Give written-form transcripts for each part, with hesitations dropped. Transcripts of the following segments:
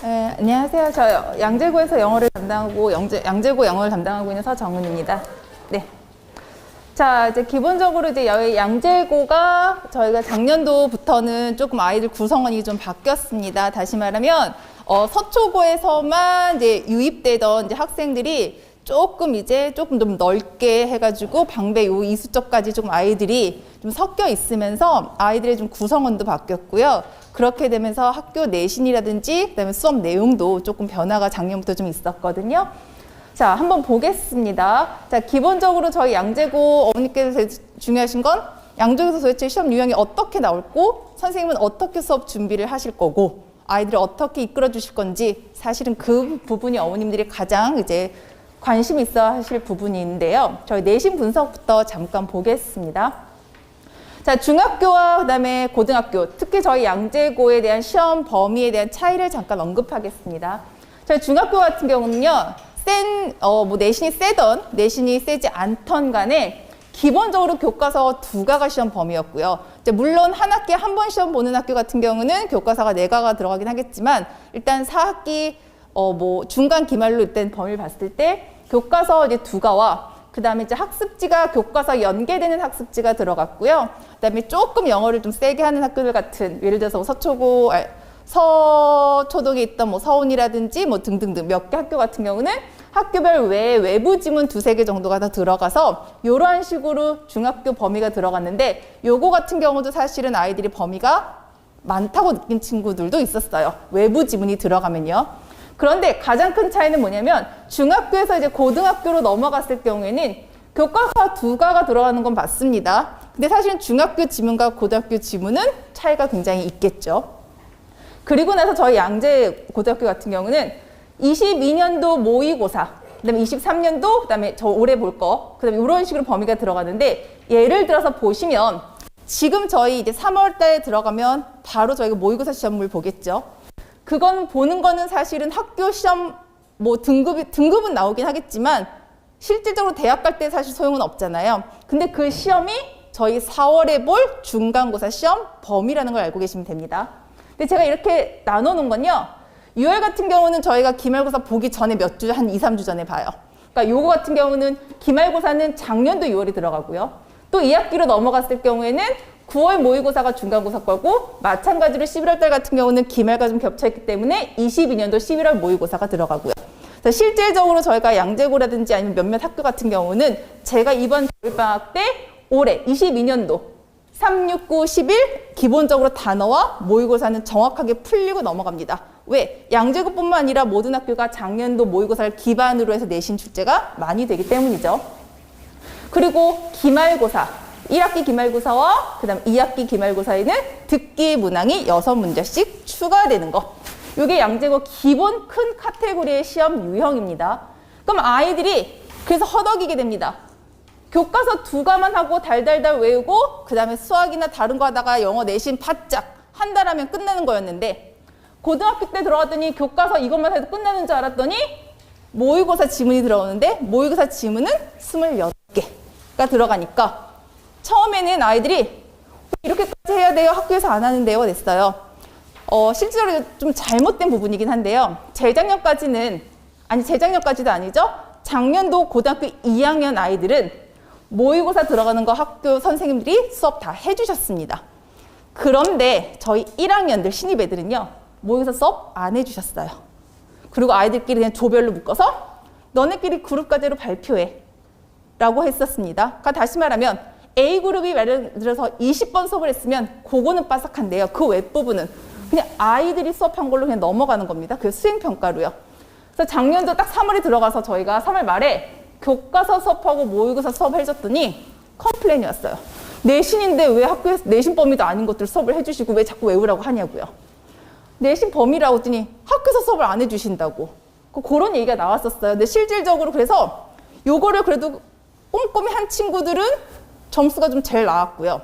네, 안녕하세요. 저 양재고에서 영어를 담당하고 양재고 영어를 담당하고 있는 서정은입니다. 네. 자, 이제 기본적으로 이제 양재고가 저희가 작년도부터는 조금 아이들 구성원이 좀 바뀌었습니다. 다시 말하면 서초고에서만 이제 유입되던 이제 학생들이 조금 좀 넓게 해가지고 방배 요 이수쪽까지 조금 아이들이 좀 섞여 있으면서 아이들의 좀 구성원도 바뀌었고요. 그렇게 되면서 학교 내신이라든지 그다음에 수업 내용도 조금 변화가 작년부터 좀 있었거든요. 자, 한번 보겠습니다. 자, 기본적으로 저희 양재고 어머니께서 중요하신 건 양재고에서 도대체 시험 유형이 어떻게 나올고 선생님은 어떻게 수업 준비를 하실 거고 아이들을 어떻게 이끌어 주실 건지 사실은 그 부분이 어머님들이 가장 이제 관심 있어 하실 부분인데요. 저희 내신 분석부터 잠깐 보겠습니다. 자, 중학교와 그다음에 고등학교, 특히 저희 양재고에 대한 시험 범위에 대한 차이를 잠깐 언급하겠습니다. 저희 중학교 같은 경우는요, 내신이 세던, 내신이 세지 않던 간에 기본적으로 교과서 2가가 시험 범위였고요. 이제 물론 한 학기에 한 번 시험 보는 학교 같은 경우는 교과서가 4가가 들어가긴 하겠지만, 일단 4학기 중간 기말로 일단 범위를 봤을 때 교과서 이제 2가와 그 다음에 이제 학습지가 교과서 연계되는 학습지가 들어갔고요. 그 다음에 조금 영어를 좀 세게 하는 학교들 같은 예를 들어서 서초동에 있던 서운이라든지 등등등 몇 개 학교 같은 경우는 학교별 외부 지문 2-3개 정도가 다 들어가서 이러한 식으로 중학교 범위가 들어갔는데 요거 같은 경우도 사실은 아이들이 범위가 많다고 느낀 친구들도 있었어요. 외부 지문이 들어가면요. 그런데 가장 큰 차이는 뭐냐면 중학교에서 이제 고등학교로 넘어갔을 경우에는 교과서 2가가 들어가는 건 맞습니다. 근데 사실은 중학교 지문과 고등학교 지문은 차이가 굉장히 있겠죠. 그리고 나서 저희 양재 고등학교 같은 경우는 22년도 모의고사, 그다음에 23년도, 그다음에 저 올해 볼 거, 그다음에 이런 식으로 범위가 들어가는데 예를 들어서 보시면 지금 저희 이제 3월 달에 들어가면 바로 저희가 모의고사 시험을 보겠죠. 그건 보는 거는 사실은 학교 시험 등급은 나오긴 하겠지만 실질적으로 대학 갈 때 사실 소용은 없잖아요. 근데 그 시험이 저희 4월에 볼 중간고사 시험 범위라는 걸 알고 계시면 됩니다. 근데 제가 이렇게 나눠 놓은 건요. 6월 같은 경우는 저희가 기말고사 보기 전에 몇 주, 한 2-3주 전에 봐요. 그러니까 요거 같은 경우는 기말고사는 작년도 6월에 들어가고요. 또 2학기로 넘어갔을 경우에는 9월 모의고사가 중간고사 거고 마찬가지로 11월 달 같은 경우는 기말과 좀 겹쳐있기 때문에 22년도 11월 모의고사가 들어가고요. 그래서 실질적으로 저희가 양재고라든지 아니면 몇몇 학교 같은 경우는 제가 이번 겨울방학 때 올해 22년도 3, 6, 9, 11 기본적으로 단어와 모의고사는 정확하게 풀리고 넘어갑니다. 왜? 양재고뿐만 아니라 모든 학교가 작년도 모의고사를 기반으로 해서 내신 출제가 많이 되기 때문이죠. 그리고 기말고사, 1학기 기말고사와 그 다음 2학기 기말고사에는 듣기 문항이 6문제씩 추가되는 거. 이게 양재고 기본 큰 카테고리의 시험 유형입니다. 그럼 아이들이 그래서 허덕이게 됩니다. 교과서 2가만 하고 달달달 외우고 그 다음에 수학이나 다른 거 하다가 영어 내신 바짝 한 달 하면 끝나는 거였는데 고등학교 때 들어갔더니 교과서 이것만 해도 끝나는 줄 알았더니 모의고사 지문이 들어오는데 모의고사 지문은 28개가 들어가니까 처음에는 아이들이 이렇게까지 해야 돼요? 학교에서 안 하는데요? 됐어요. 실제로 좀 잘못된 부분이긴 한데요. 재작년까지도 아니죠. 작년도 고등학교 2학년 아이들은 모의고사 들어가는 거 학교 선생님들이 수업 다 해주셨습니다. 그런데 저희 1학년들 신입 애들은요. 모의고사 수업 안 해주셨어요. 그리고 아이들끼리 그냥 조별로 묶어서 너네끼리 그룹 과제로 발표해 라고 했었습니다. 그러니까 다시 말하면 A그룹이 예를 들어서 20번 수업을 했으면 그거는 빠삭한데요. 그 윗부분은 그냥 아이들이 수업한 걸로 그냥 넘어가는 겁니다. 그 수행평가로요. 그래서 작년도 딱 3월에 들어가서 저희가 3월 말에 교과서 수업하고 모의고사 수업 해줬더니 컴플레인이 왔어요. 내신인데 왜 학교에서 내신 범위도 아닌 것들 수업을 해주시고 왜 자꾸 외우라고 하냐고요. 내신 범위라고 했더니 학교에서 수업을 안 해주신다고. 그런 얘기가 나왔었어요. 근데 실질적으로 그래서 요거를 그래도 꼼꼼히 한 친구들은 점수가 좀 제일 나왔고요.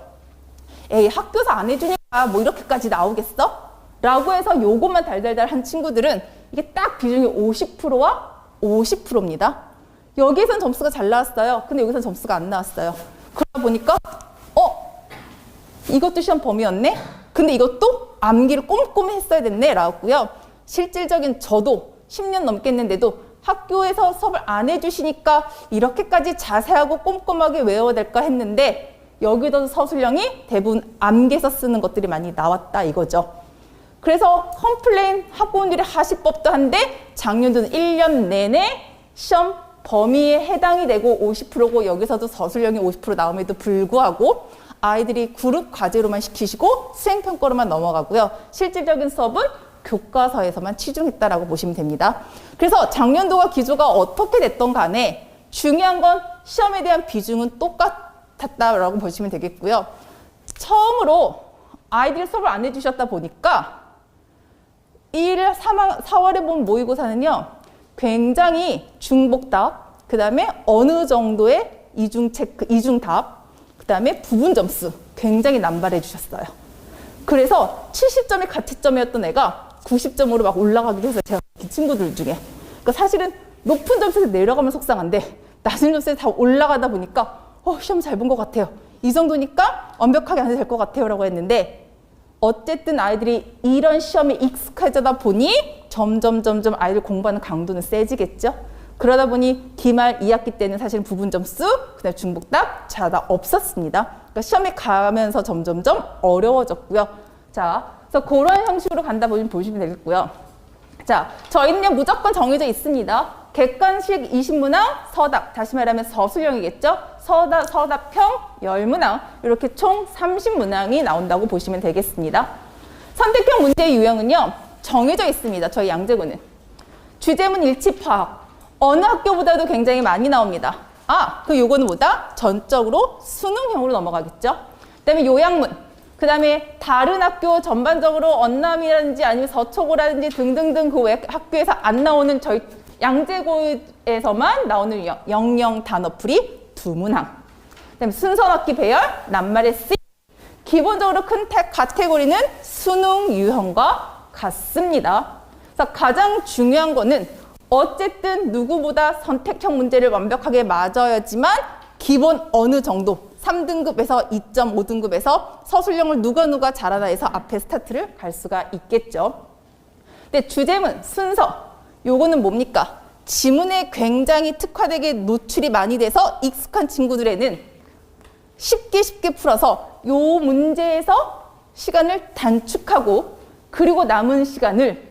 에이, 학교에서 안 해주니까 뭐 이렇게까지 나오겠어? 라고 해서 요것만 달달달 한 친구들은 이게 딱 비중이 50%와 50%입니다. 여기에선 점수가 잘 나왔어요. 근데 여기선 점수가 안 나왔어요. 그러다 보니까 이것도 시험 범위였네? 근데 이것도 암기를 꼼꼼히 했어야 됐네 라고요. 실질적인 저도 10년 넘겠는데도 학교에서 수업을 안 해주시니까 이렇게까지 자세하고 꼼꼼하게 외워야 될까 했는데 여기도 서술형이 대부분 암기해서 쓰는 것들이 많이 나왔다 이거죠. 그래서 컴플레인 학부모들이 하실 법도 한데 작년도는 1년 내내 시험 범위에 해당이 되고 50%고 여기서도 서술형이 50% 나옴에도 불구하고 아이들이 그룹 과제로만 시키시고 수행평가로만 넘어가고요. 실질적인 수업은 교과서에서만 치중했다라고 보시면 됩니다. 그래서 작년도와 기조가 어떻게 됐던 간에 중요한 건 시험에 대한 비중은 똑같았다라고 보시면 되겠고요. 처음으로 아이들이 수업을 안 해주셨다 보니까 4월에 본 모의고사는요. 굉장히 중복답, 그 다음에 어느 정도의 이중답, 그 다음에 부분 점수 굉장히 남발해 주셨어요. 그래서 70점이 가채점이었던 애가 90점으로 막 올라가기도 해서 제가 이 친구들 중에 그러니까 사실은 높은 점수에서 내려가면 속상한데 낮은 점수에서 다 올라가다 보니까 시험 잘 본 것 같아요. 이 정도니까 완벽하게 안 해도 될 것 같아요 라고 했는데 어쨌든 아이들이 이런 시험에 익숙해지다 보니 점점 아이들 공부하는 강도는 세지겠죠. 그러다 보니 기말 2학기 때는 사실 부분 점수, 그다음에 중복답, 자다 없었습니다. 그러니까 시험에 가면서 점점점 어려워졌고요. 자, 그래서 그런 형식으로 간다 보시면 되겠고요. 자, 저희는 무조건 정해져 있습니다. 객관식 20문항, 서답, 다시 말하면 서술형이겠죠. 서답형 10문항, 이렇게 총 30문항이 나온다고 보시면 되겠습니다. 선택형 문제의 유형은요, 정해져 있습니다. 저희 양재구는. 주제문 일치 파악. 어느 학교보다도 굉장히 많이 나옵니다. 요거는 뭐다? 전적으로 수능형으로 넘어가겠죠. 그 다음에 요약문. 그 다음에 다른 학교 전반적으로 언남이라든지 아니면 서초고라든지 등등등 그 외 학교에서 안 나오는 저희 양재고에서만 나오는 영영 단어풀이 2문항. 그 다음에 순서넣기 배열, 낱말의 쓰임. 기본적으로 큰 카테고리는 수능 유형과 같습니다. 그래서 가장 중요한 거는 어쨌든 누구보다 선택형 문제를 완벽하게 맞아야지만 기본 어느 정도 3등급에서 2.5등급에서 서술형을 누가 잘하나 해서 앞에 스타트를 갈 수가 있겠죠. 근데 주제문, 순서, 요거는 뭡니까? 지문에 굉장히 특화되게 노출이 많이 돼서 익숙한 친구들에는 쉽게 풀어서 요 문제에서 시간을 단축하고 그리고 남은 시간을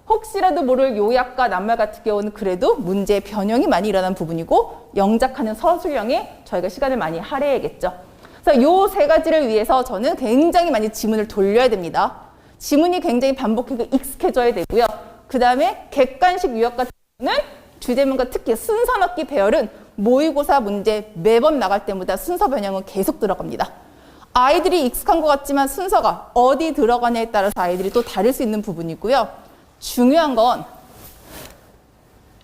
혹시라도 모를 요약과 낱말 같은 경우는 그래도 문제의 변형이 많이 일어난 부분이고 영작하는 서술형에 저희가 시간을 많이 할애해야겠죠. 그래서 요 세 가지를 위해서 저는 굉장히 많이 지문을 돌려야 됩니다. 지문이 굉장히 반복해서 익숙해져야 되고요. 그 다음에 객관식 유형 같은 경우는 주제문과 특히 순서 넣기 배열은 모의고사 문제 매번 나갈 때마다 순서 변형은 계속 들어갑니다. 아이들이 익숙한 것 같지만 순서가 어디 들어가냐에 따라서 아이들이 또 다를 수 있는 부분이고요. 중요한 건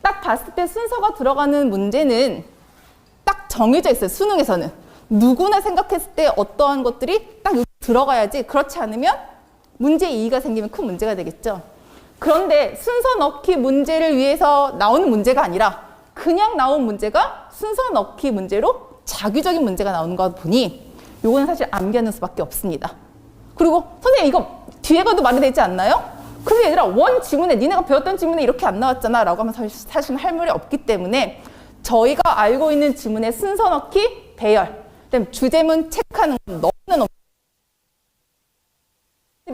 딱 봤을 때 순서가 들어가는 문제는 딱 정해져 있어요. 수능에서는. 누구나 생각했을 때 어떠한 것들이 딱 들어가야지 그렇지 않으면 문제 이의가 생기면 큰 문제가 되겠죠. 그런데 순서 넣기 문제를 위해서 나오는 문제가 아니라 그냥 나온 문제가 순서 넣기 문제로 자규적인 문제가 나오는 것 보니 요거는 사실 암기하는 수밖에 없습니다. 그리고 선생님 이거 뒤에 가도 말이 되지 않나요? 근데 얘들아 원 지문에 니네가 배웠던 지문에 이렇게 안 나왔잖아 라고 하면 사실은 할 말이 없기 때문에 저희가 알고 있는 지문의 순서 넣기, 배열, 그다음에 주제문 체크하는 건 너무나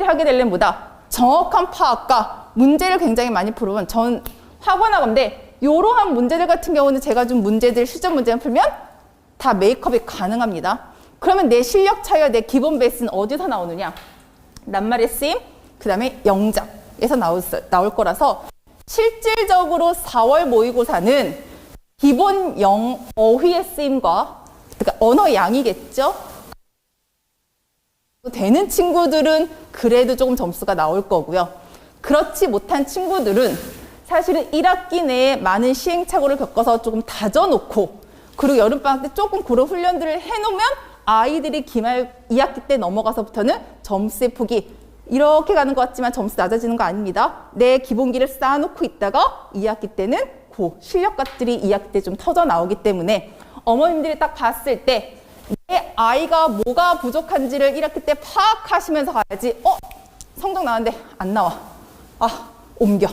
하게 되려면 뭐다? 정확한 파악과 문제를 굉장히 많이 풀으면 전 학원학원인데 이러한 문제들 같은 경우는 제가 준 문제들 실전 문제만 풀면 다 메이크업이 가능합니다. 그러면 내 실력 차이와 내 기본 베이스는 어디서 나오느냐? 낱말의 쓰임, 그 다음에 영작에서 나올 거라서 실질적으로 4월 모의고사는 기본 어휘의 쓰임과 그러니까 언어 양이겠죠? 되는 친구들은 그래도 조금 점수가 나올 거고요. 그렇지 못한 친구들은 사실은 1학기 내에 많은 시행착오를 겪어서 조금 다져놓고 그리고 여름방학 때 조금 그런 훈련들을 해놓으면 아이들이 기말 2학기 때 넘어가서부터는 점수의 폭이 이렇게 가는 것 같지만 점수 낮아지는 거 아닙니다. 내 기본기를 쌓아놓고 있다가 2학기 때는 그 실력값들이 2학기 때 좀 터져 나오기 때문에 어머님들이 딱 봤을 때 내 아이가 뭐가 부족한지를 1학기 때 파악하시면서 가야지 성적 나왔는데 안 나와. 옮겨.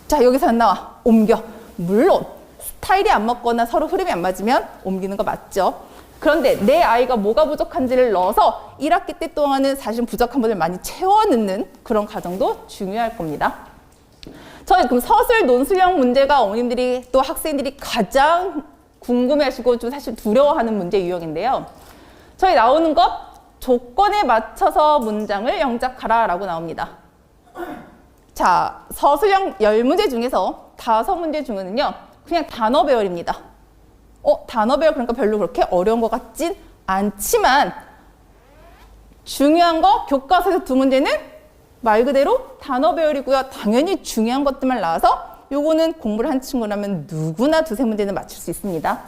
자, 여기서 안 나와. 옮겨. 물론 스타일이 안 맞거나 서로 흐름이 안 맞으면 옮기는 거 맞죠. 그런데 내 아이가 뭐가 부족한지를 넣어서 1학기 때 동안은 사실 부족한 부분을 많이 채워 넣는 그런 과정도 중요할 겁니다. 저희 그럼 서술 논술형 문제가 어머님들이 또 학생들이 가장 궁금해하시고 좀 사실 두려워하는 문제 유형인데요. 저희 나오는 것 조건에 맞춰서 문장을 영작하라 라고 나옵니다. 자, 서술형 10문제 중에서 5문제 중에는요 그냥 단어 배열입니다. 단어 배열 그러니까 별로 그렇게 어려운 것 같진 않지만 중요한 거 교과서에서 2문제는 말 그대로 단어 배열이고요. 당연히 중요한 것들만 나와서 요거는 공부를 한 친구라면 누구나 2-3문제는 맞출 수 있습니다.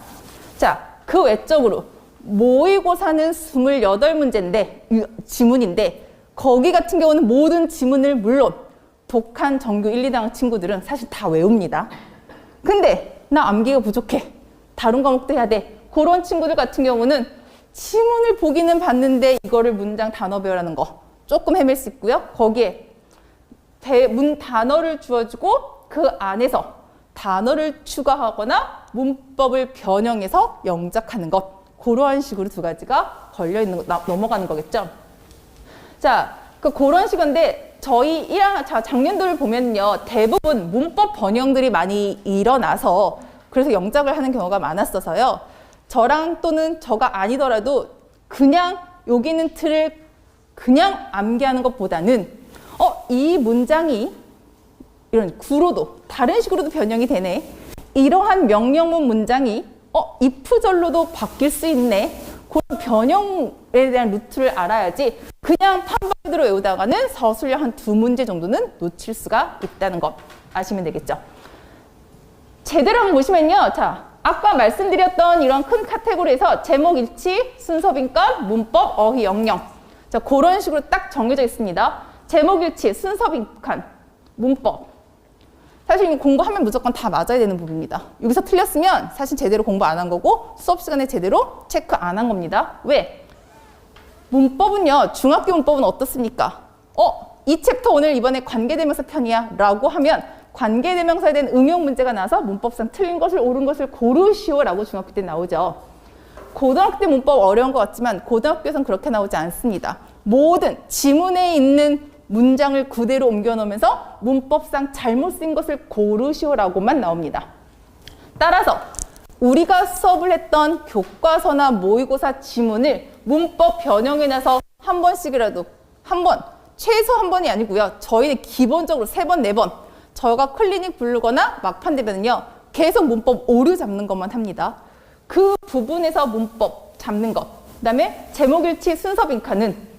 자, 그 외적으로 모의고사는 28문제인데 지문인데 거기 같은 경우는 모든 지문을 물론 독한 정규 1, 2당 친구들은 사실 다 외웁니다. 근데 나 암기가 부족해. 다른 과목도 해야 돼. 그런 친구들 같은 경우는 지문을 보기는 봤는데 이거를 문장 단어 배열하는 거 조금 헤맬 수 있고요. 거기에 단어를 주어주고 그 안에서 단어를 추가하거나 문법을 변형해서 영작하는 것. 그러한 식으로 2가지가 걸려있는 거, 넘어가는 거겠죠. 자, 그런 식인데 저희 작년도를 보면요. 대부분 문법 변형들이 많이 일어나서 그래서 영작을 하는 경우가 많았어서요. 저랑 또는 저가 아니더라도 그냥 여기 있는 틀을 그냥 암기하는 것보다는 이 문장이 이런 구로도 다른 식으로도 변형이 되네. 이러한 명령문 문장이 if절로도 바뀔 수 있네. 그런 변형에 대한 루트를 알아야지 그냥 판박이대로 외우다가는 서술형 한 2문제 정도는 놓칠 수가 있다는 거 아시면 되겠죠. 제대로 한번 보시면요. 자, 아까 말씀드렸던 이런 큰 카테고리에서 제목 일치, 순서 빈칸, 문법, 어휘, 영영. 자, 그런 식으로 딱 정해져 있습니다. 제목 일치, 순서 빈칸, 문법. 사실 공부하면 무조건 다 맞아야 되는 부분입니다. 여기서 틀렸으면 사실 제대로 공부 안 한 거고 수업 시간에 제대로 체크 안 한 겁니다. 왜? 문법은요. 중학교 문법은 어떻습니까? 이 챕터 오늘 이번에 관계대명사 편이야 라고 하면 관계대명사에 대한 응용 문제가 나와서 문법상 틀린 것을 옳은 것을 고르시오 라고 중학교 때 나오죠. 고등학교 때 문법 어려운 것 같지만 고등학교에서는 그렇게 나오지 않습니다. 모든 지문에 있는 문장을 그대로 옮겨 놓으면서 문법상 잘못 쓴 것을 고르시오 라고만 나옵니다. 따라서 우리가 수업을 했던 교과서나 모의고사 지문을 문법 변형해 놔서 한 번씩이라도 최소 한 번이 아니고요. 저희는 기본적으로 3번, 4번 저가 클리닉 부르거나 막판 되면요. 계속 문법 오류 잡는 것만 합니다. 그 부분에서 문법 잡는 것. 그 다음에 제목일치 순서 빈칸은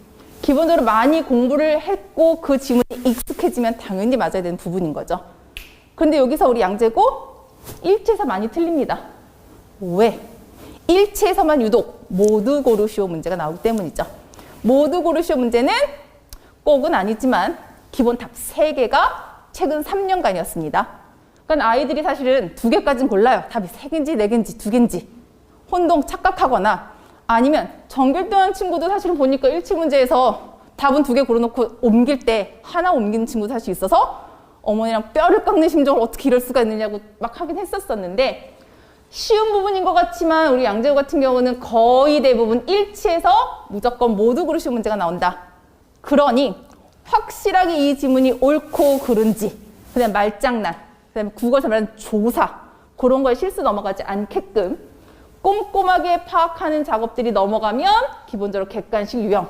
기본적으로 많이 공부를 했고 그 지문이 익숙해지면 당연히 맞아야 되는 부분인 거죠. 그런데 여기서 우리 양재고 일치에서 많이 틀립니다. 왜? 일치에서만 유독 모두 고르시오 문제가 나오기 때문이죠. 모두 고르시오 문제는 꼭은 아니지만 기본 답 3개가 최근 3년간이었습니다. 그러니까 아이들이 사실은 2개까지는 골라요. 답이 3개인지 4개인지 2개인지 혼동 착각하거나 아니면 정결등한 친구도 사실은 보니까 일치 문제에서 답은 2개 고르놓고 옮길 때 하나 옮기는 친구도 사실 있어서 어머니랑 뼈를 깎는 심정을 어떻게 이럴 수가 있느냐고 막 하긴 했었었는데 쉬운 부분인 것 같지만 우리 양재호 같은 경우는 거의 대부분 일치에서 무조건 모두 고르시오 문제가 나온다. 그러니 확실하게 이 지문이 옳고 그른지 그다음 말장난, 그다음에 국어에서 말하는 조사 그런 거에 실수 넘어가지 않게끔 꼼꼼하게 파악하는 작업들이 넘어가면 기본적으로 객관식 유형.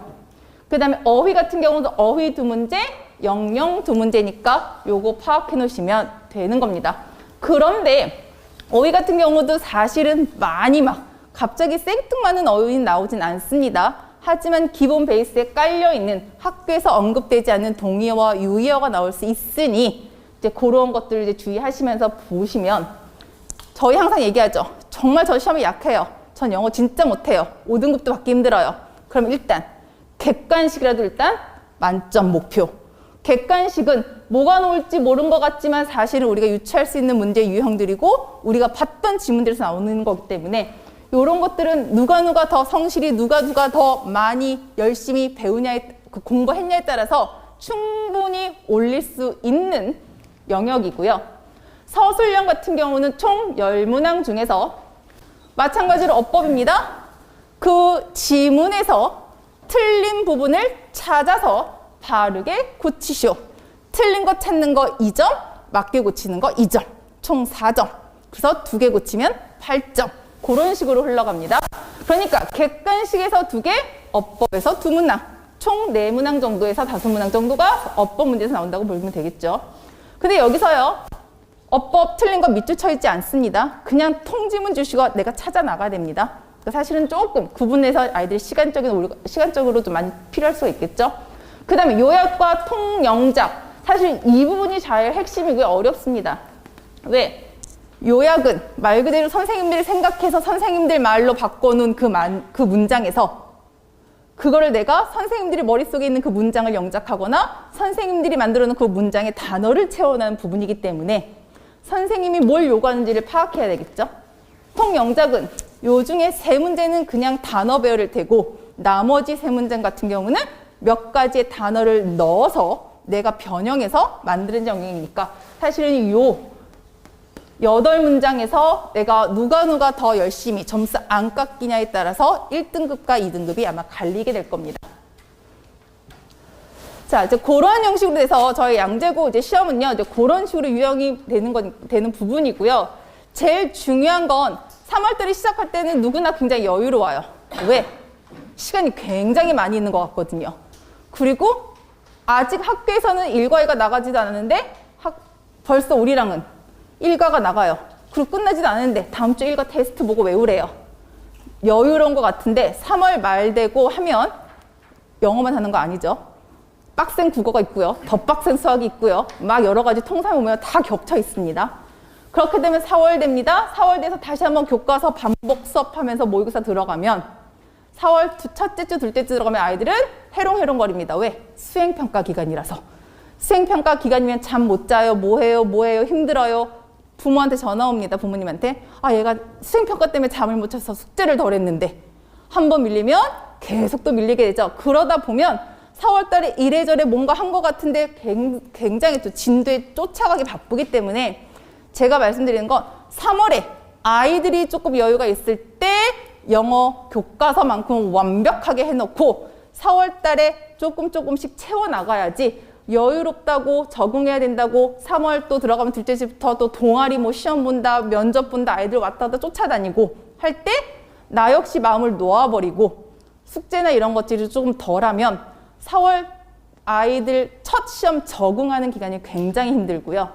그 다음에 어휘 같은 경우도 어휘 2문제, 영영 2문제니까 요거 파악해 놓으시면 되는 겁니다. 그런데 어휘 같은 경우도 사실은 많이 막 갑자기 생뚱맞은 어휘는 나오진 않습니다. 하지만 기본 베이스에 깔려있는 학교에서 언급되지 않는 동의어와 유의어가 나올 수 있으니 이제 그런 것들을 이제 주의하시면서 보시면 저희 항상 얘기하죠. 정말 저 시험이 약해요. 전 영어 진짜 못해요. 5등급도 받기 힘들어요. 그럼 일단 객관식이라도 일단 만점 목표. 객관식은 뭐가 나올지 모르는 것 같지만 사실은 우리가 유추할 수 있는 문제 유형들이고 우리가 봤던 지문들에서 나오는 거기 때문에 이런 것들은 누가 더 성실히 누가 더 많이 열심히 배우냐에 공부했냐에 따라서 충분히 올릴 수 있는 영역이고요. 서술형 같은 경우는 총 10문항 중에서 마찬가지로 어법입니다. 그 지문에서 틀린 부분을 찾아서 바르게 고치시오. 틀린 거 찾는 거 2점, 맞게 고치는 거 2점. 총 4점. 그래서 2개 고치면 8점. 그런 식으로 흘러갑니다. 그러니까 객관식에서 2개, 어법에서 2문항. 총 4문항 정도에서 5문항 정도가 어법 문제에서 나온다고 보면 되겠죠. 근데 여기서요. 어법 틀린 거 밑줄 쳐 있지 않습니다. 그냥 통지문 주시고 내가 찾아 나가야 됩니다. 그러니까 사실은 조금 구분해서 아이들이 시간적으로 좀 많이 필요할 수가 있겠죠. 그 다음에 요약과 통영작. 사실 이 부분이 잘 핵심이고요. 어렵습니다. 왜? 요약은 말 그대로 선생님들이 생각해서 선생님들 말로 바꿔놓은 그 문장에서 그거를 내가 선생님들이 머릿속에 있는 그 문장을 영작하거나 선생님들이 만들어놓은 그 문장에 단어를 채워넣는 부분이기 때문에 선생님이 뭘 요구하는지를 파악해야 되겠죠. 통영작은 요 중에 3문제는 그냥 단어 배열일 테고 나머지 3문장 같은 경우는 몇 가지의 단어를 넣어서 내가 변형해서 만드는 영역이니까 사실은 요 8문장에서 내가 누가 더 열심히 점수 안 깎이냐에 따라서 1등급과 2등급이 아마 갈리게 될 겁니다. 자, 이제 그러한 형식으로 돼서 저희 양재고 이제 시험은요, 이제 그런 식으로 유형이 되는 부분이고요. 제일 중요한 건 3월달에 시작할 때는 누구나 굉장히 여유로워요. 왜? 시간이 굉장히 많이 있는 것 같거든요. 그리고 아직 학교에서는 1과 2가 나가지도 않았는데 벌써 우리랑은 1과가 나가요. 그리고 끝나지도 않았는데 다음 주 1과 테스트 보고 외우래요. 여유로운 것 같은데 3월 말 되고 하면 영어만 하는 거 아니죠. 빡센 국어가 있고요. 더 빡센 수학이 있고요. 막 여러 가지 통상 보면 다 겹쳐 있습니다. 그렇게 되면 4월 됩니다. 4월 돼서 다시 한번 교과서 반복 수업하면서 모의고사 들어가면 4월 첫째 주, 둘째 주 들어가면 아이들은 해롱해롱거립니다. 왜? 수행평가 기간이라서. 수행평가 기간이면 잠 못 자요. 뭐해요? 힘들어요. 부모한테 전화 옵니다. 부모님한테. 아, 얘가 수행평가 때문에 잠을 못 자서 숙제를 덜 했는데 한 번 밀리면 계속 또 밀리게 되죠. 그러다 보면 4월 달에 이래저래 뭔가 한 것 같은데 굉장히 또 진도에 쫓아가기 바쁘기 때문에 제가 말씀드리는 건 3월에 아이들이 조금 여유가 있을 때 영어 교과서만큼 완벽하게 해놓고 4월 달에 조금씩 채워나가야지 여유롭다고 적응해야 된다고 3월 또 들어가면 둘째 주부터 또 동아리 뭐 시험 본다 면접 본다 아이들 왔다 갔다 쫓아다니고 할 때 나 역시 마음을 놓아버리고 숙제나 이런 것들이 조금 덜하면 4월 아이들 첫 시험 적응하는 기간이 굉장히 힘들고요.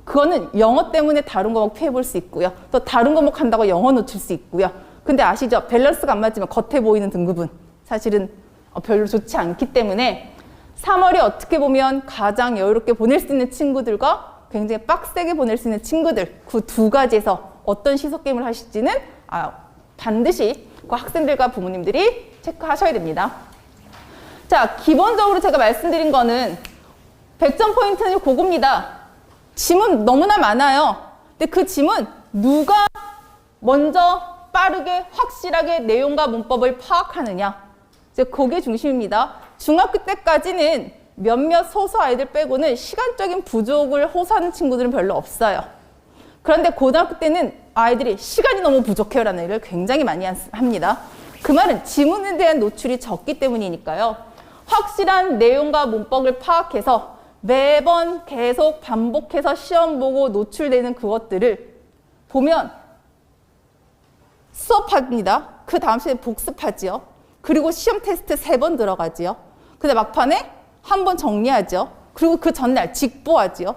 그거는 영어 때문에 다른 과목 피해볼 수 있고요. 또 다른 과목 한다고 영어 놓칠 수 있고요. 근데 아시죠? 밸런스가 안 맞으면 겉에 보이는 등급은 사실은 별로 좋지 않기 때문에 3월이 어떻게 보면 가장 여유롭게 보낼 수 있는 친구들과 굉장히 빡세게 보낼 수 있는 친구들 그 2가지에서 어떤 시소게임을 하실지는 반드시 그 학생들과 부모님들이 체크하셔야 됩니다. 자, 기본적으로 제가 말씀드린 거는 100점 포인트는 그겁니다. 지문 너무나 많아요. 근데 그 지문 누가 먼저 빠르게 확실하게 내용과 문법을 파악하느냐. 이제 그게 중심입니다. 중학교 때까지는 몇몇 소수 아이들 빼고는 시간적인 부족을 호소하는 친구들은 별로 없어요. 그런데 고등학교 때는 아이들이 시간이 너무 부족해요라는 얘기를 굉장히 많이 합니다. 그 말은 지문에 대한 노출이 적기 때문이니까요. 확실한 내용과 문법을 파악해서 매번 계속 반복해서 시험 보고 노출되는 그것들을 보면 수업합니다. 그 다음 시간에 복습하지요. 그리고 시험 테스트 3번 들어가지요. 근데 막판에 한 번 정리하죠. 그리고 그 전날 직보하지요.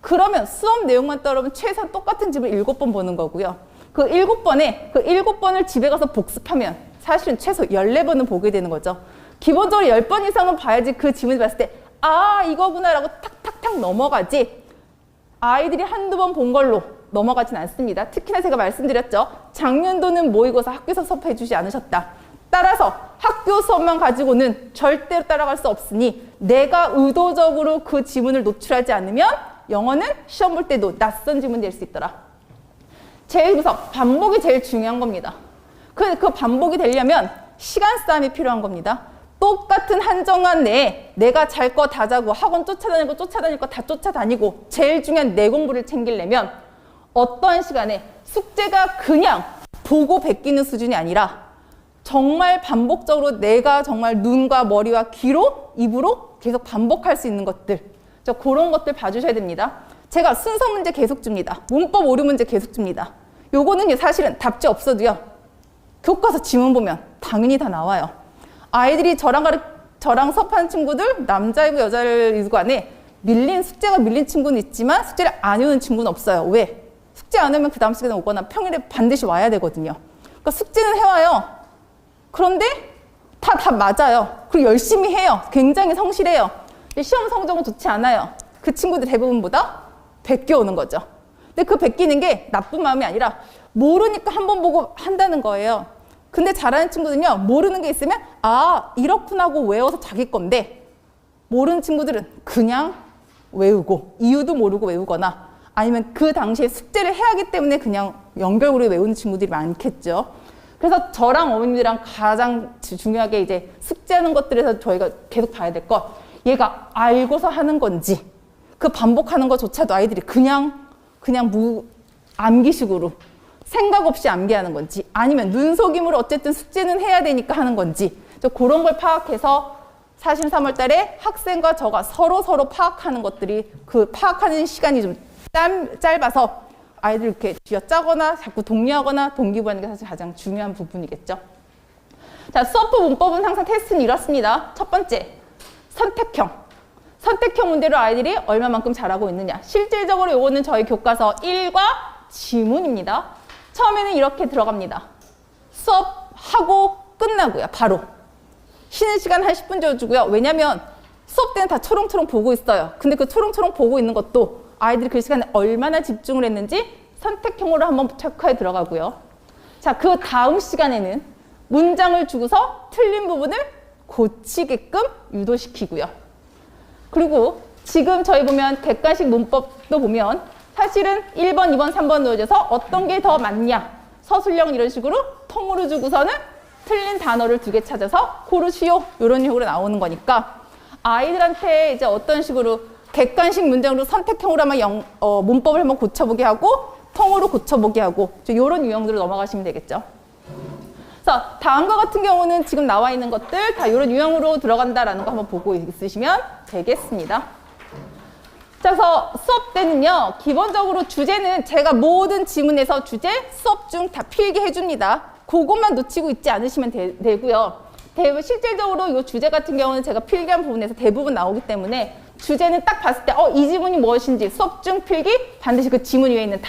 그러면 수업 내용만 따르면 최소한 똑같은 집을 7번 보는 거고요. 그 7번을 집에 가서 복습하면 사실은 최소 14번은 보게 되는 거죠. 기본적으로 10번 이상은 봐야지 그 지문을 봤을 때 이거구나라고 탁탁탁 넘어가지 아이들이 한두 번 본 걸로 넘어가진 않습니다. 특히나 제가 말씀드렸죠. 작년도는 모의고사 학교에서 수업해 주지 않으셨다. 따라서 학교 수업만 가지고는 절대로 따라갈 수 없으니 내가 의도적으로 그 지문을 노출하지 않으면 영어는 시험 볼 때도 낯선 지문이 될 수 있더라. 제일 우선 반복이 제일 중요한 겁니다. 그 반복이 되려면 시간 싸움이 필요한 겁니다. 똑같은 한정한 내에 내가 잘 거 다 자고 학원 쫓아다닐 거 다 쫓아다니고 제일 중요한 내 공부를 챙기려면 어떠한 시간에 숙제가 그냥 보고 베끼는 수준이 아니라 정말 반복적으로 내가 정말 눈과 머리와 귀로 입으로 계속 반복할 수 있는 것들, 그런 것들 봐주셔야 됩니다. 제가 순서 문제 계속 줍니다. 문법 오류 문제 계속 줍니다. 요거는 사실은 답지 없어도요, 교과서 지문 보면 당연히 다 나와요. 아이들이 저랑 수업하는 친구들, 남자이고 여자이고 간에 숙제가 밀린 친구는 있지만 숙제를 안 해오는 친구는 없어요. 왜? 숙제 안 하면 그 다음 시간에 오거나 평일에 반드시 와야 되거든요. 그러니까 숙제는 해와요. 그런데 다 맞아요. 그리고 열심히 해요. 굉장히 성실해요. 근데 시험 성적은 좋지 않아요. 그 친구들 대부분보다 베껴오는 거죠. 근데 그 베끼는 게 나쁜 마음이 아니라 모르니까 한 번 보고 한다는 거예요. 근데 잘하는 친구들은요, 모르는 게 있으면 이렇구나 하고 외워서 자기 건데, 모르는 친구들은 그냥 외우고 이유도 모르고 외우거나 아니면 그 당시에 숙제를 해야 하기 때문에 그냥 연결고리 외우는 친구들이 많겠죠. 그래서 저랑 어머님들이랑 가장 중요하게 이제 숙제하는 것들에서 저희가 계속 봐야 될 거, 얘가 알고서 하는 건지, 그 반복하는 것조차도 아이들이 그냥 암기식으로 생각 없이 암기하는 건지, 아니면 눈속임으로 어쨌든 숙제는 해야 되니까 하는 건지, 그런 걸 파악해서 사실 3월 달에 학생과 저가 서로 파악하는 것들이, 그 파악하는 시간이 좀 짧아서 아이들 이렇게 쥐어짜거나 자꾸 독려하거나 동기부여하는 게 사실 가장 중요한 부분이겠죠. 자, 수업부 문법은 항상 테스트는 이렇습니다. 첫 번째, 선택형 문제로 아이들이 얼마만큼 잘하고 있느냐. 실질적으로 요거는 저희 교과서 1과 지문입니다. 처음에는 이렇게 들어갑니다. 수업하고 끝나고요. 바로. 쉬는 시간 한 10분 정도 주고요. 왜냐면 수업 때는 다 초롱초롱 보고 있어요. 근데 그 초롱초롱 보고 있는 것도 아이들이 그 시간에 얼마나 집중을 했는지 선택형으로 한번 체크해 들어가고요. 자, 그 다음 시간에는 문장을 주고서 틀린 부분을 고치게끔 유도시키고요. 그리고 지금 저희 보면 객관식 문법도 보면 사실은 1번, 2번, 3번 놓여져서 어떤 게 더 맞냐, 서술형 이런 식으로 통으로 주고서는 틀린 단어를 2개 찾아서 고르시오, 이런 식으로 나오는 거니까 아이들한테 이제 어떤 식으로 객관식 문장으로 선택형으로 한번 문법을 한번 고쳐보게 하고 통으로 고쳐보게 하고 이런 유형들로 넘어가시면 되겠죠. 그래서 다음과 같은 경우는 지금 나와 있는 것들 다 이런 유형으로 들어간다라는 거 한번 보고 있으시면 되겠습니다. 그래서 수업 때는요, 기본적으로 주제는 제가 모든 지문에서 주제, 수업 중 다 필기 해줍니다. 그것만 놓치고 있지 않으시면 되고요. 실질적으로 이 주제 같은 경우는 제가 필기한 부분에서 대부분 나오기 때문에 주제는 딱 봤을 때 이 지문이 무엇인지 수업 중 필기 반드시 그 지문 위에 있는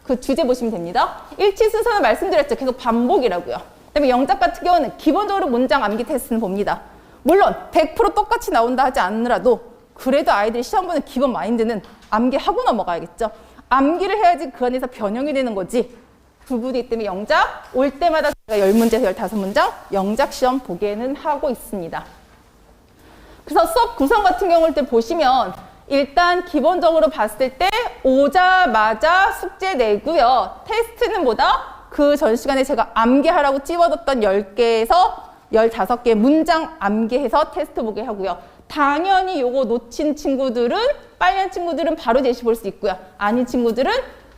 그 주제 보시면 됩니다. 일치 순서는 말씀드렸죠. 계속 반복이라고요. 그다음에 영작 같은 경우는 기본적으로 문장 암기 테스트는 봅니다. 물론 100% 똑같이 나온다 하지 않으라도 그래도 아이들이 시험 보는 기본 마인드는 암기하고 넘어가야겠죠. 암기를 해야지 그 안에서 변형이 되는 거지. 부분이기 때문에 영작 올 때마다 제가 10문제에서 15문장 영작 시험 보게는 하고 있습니다. 그래서 수업 구성 같은 경우를 보시면 일단 기본적으로 봤을 때 오자마자 숙제 내고요. 테스트는 뭐다? 그 전 시간에 제가 암기하라고 찝어뒀던 10개에서 15개 문장 암기해서 테스트 보게 하고요. 당연히 요거 놓친 친구들은, 빨리 한 친구들은 바로 제시 볼 수 있고요. 아닌 친구들은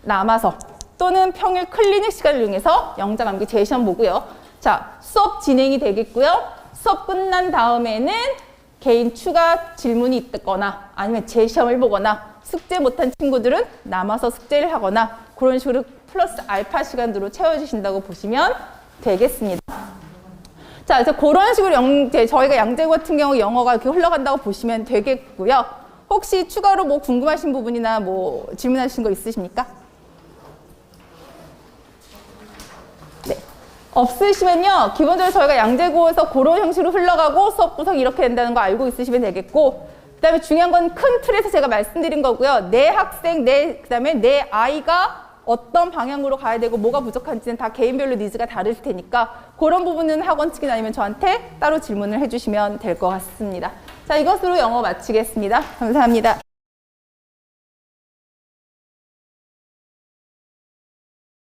남아서 또는 평일 클리닉 시간을 이용해서 영작 암기 재시험 보고요. 자, 수업 진행이 되겠고요. 수업 끝난 다음에는 개인 추가 질문이 있거나 아니면 재시험을 보거나 숙제 못한 친구들은 남아서 숙제를 하거나 그런 식으로 플러스 알파 시간으로 채워주신다고 보시면 되겠습니다. 자, 그래서 그런 식으로 저희가 양재고 같은 경우 영어가 이렇게 흘러간다고 보시면 되겠고요. 혹시 추가로 뭐 궁금하신 부분이나 뭐 질문하신 거 있으십니까? 네. 없으시면요, 기본적으로 저희가 양재고에서 그런 형식으로 흘러가고 수업 구성이 이렇게 된다는 거 알고 있으시면 되겠고, 그 다음에 중요한 건 큰 틀에서 제가 말씀드린 거고요. 내 학생, 그 다음에 내 아이가 어떤 방향으로 가야 되고 뭐가 부족한지는 다 개인별로 니즈가 다를 테니까 그런 부분은 학원 측이나 아니면 저한테 따로 질문을 해주시면 될 것 같습니다. 자, 이것으로 영어 마치겠습니다. 감사합니다.